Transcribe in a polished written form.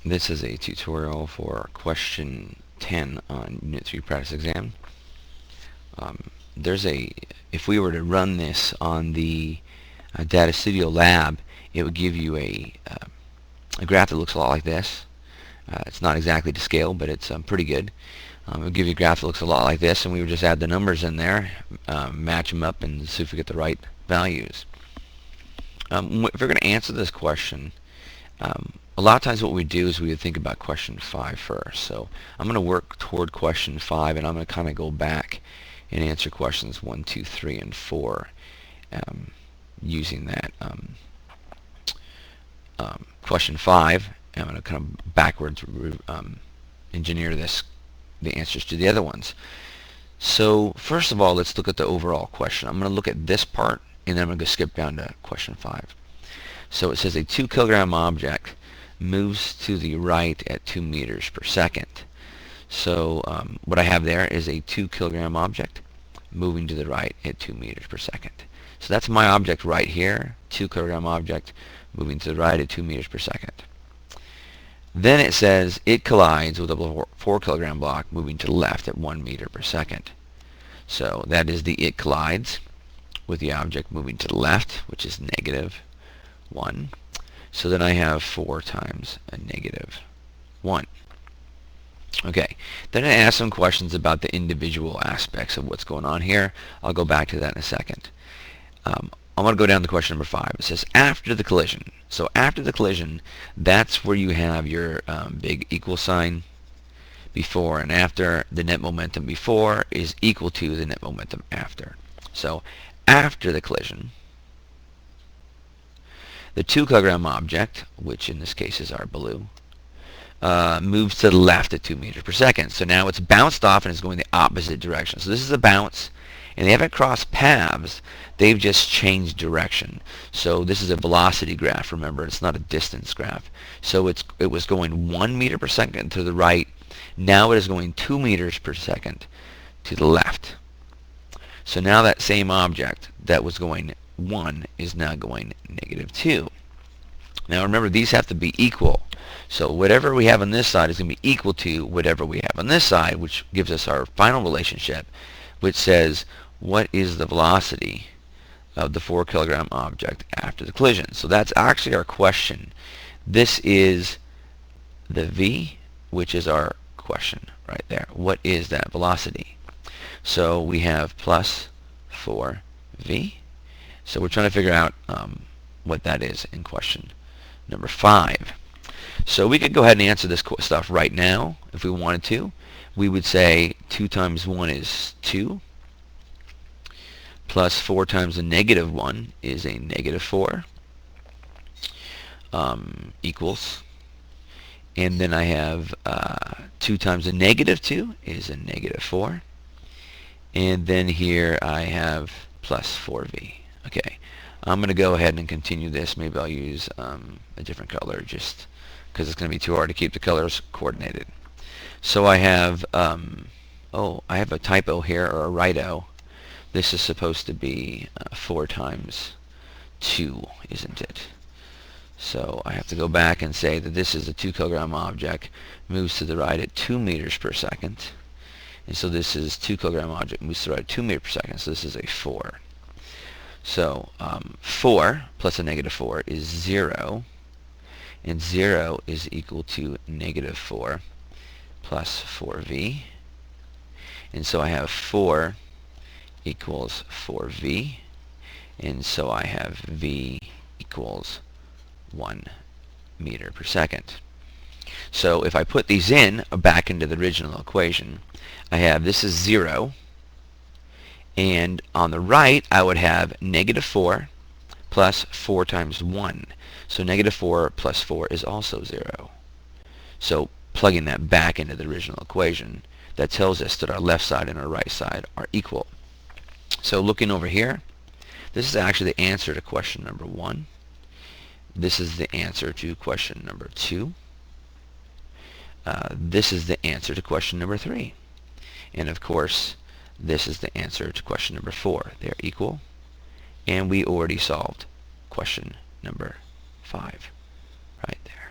This is a tutorial for question 10 on Unit 3 practice exam. If we were to run this on the Data Studio Lab, it would give you a graph that looks a lot like this. It's not exactly to scale, but it's pretty good. It would give you a graph that looks a lot like this, and we would just add the numbers in there, match them up, and see if we get the right values. If we're going to answer this question, a lot of times what we do is we would think about question 5 first. So I'm going to work toward question 5, and I'm going to kind of go back and answer questions 1, 2, 3, and 4 using that question 5. I'm going to kind of backwards engineer the answers to the other ones. So first of all, let's look at the overall question. I'm going to look at this part, and then I'm going to go skip down to question 5. So it says a 2 kilogram object moves to the right at 2 meters per second. So what I have there is a 2 kilogram object moving to the right at 2 meters per second. So that's my object right here, 2 kilogram object moving to the right at 2 meters per second. Then it says it collides with a 4 kilogram block moving to the left at 1 meter per second. So that is the it collides with the object moving to the left, which is negative 1. So then I have 4 times a negative 1. Okay, then I ask some questions about the individual aspects of what's going on here. I'll go back to that in a second. I'm going to go down to question number 5. It says after the collision. So after the collision, that's where you have your big equal sign. Before and after, the net momentum before is equal to the net momentum after. So after the collision, the 2 kilogram object, which in this case is our blue, moves to the left at 2 meters per second. So now it's bounced off and it's going the opposite direction. So this is a bounce, and they haven't crossed paths. They've just changed direction. So this is a velocity graph. Remember, it's not a distance graph. So it was going 1 meter per second to the right. Now it is going 2 meters per second to the left. So now that same object that was going 1 is now going negative 2. Now remember, these have to be equal. So whatever we have on this side is going to be equal to whatever we have on this side, which gives us our final relationship, which says what is the velocity of the 4 kilogram object after the collision. So that's actually our question. This is the V, which is our question right there. What is that velocity? So we have plus 4V. So we're trying to figure out what that is in question number 5. So we could go ahead and answer this stuff right now if we wanted to. We would say 2 times 1 is 2, plus 4 times a negative 1 is a negative 4, equals, and then I have 2 times a negative 2 is a negative 4, and then here I have plus 4V. Okay, I'm going to go ahead and continue this. Maybe I'll use a different color just because it's going to be too hard to keep the colors coordinated. So I have, I have a typo here, or a right-o. This is supposed to be 4 times 2, isn't it? So I have to go back and say that this is a 2 kilogram object, moves to the right at 2 meters per second. And so this is 2 kilogram object, moves to the right at 2 meters per second. So this is a 4. So 4 plus a negative 4 is 0. And 0 is equal to negative 4 plus 4V. And so I have 4 equals 4V. And so I have V equals 1 meter per second. So if I put these in back into the original equation, I have this is 0. And on the right, I would have negative 4 plus 4 times 1. So negative 4 plus 4 is also 0. So plugging that back into the original equation, that tells us that our left side and our right side are equal. So looking over here, this is actually the answer to question number 1. This is the answer to question number 2. This is the answer to question number 3. And of course, this is the answer to question number 4. They're equal. And we already solved question number 5 right there.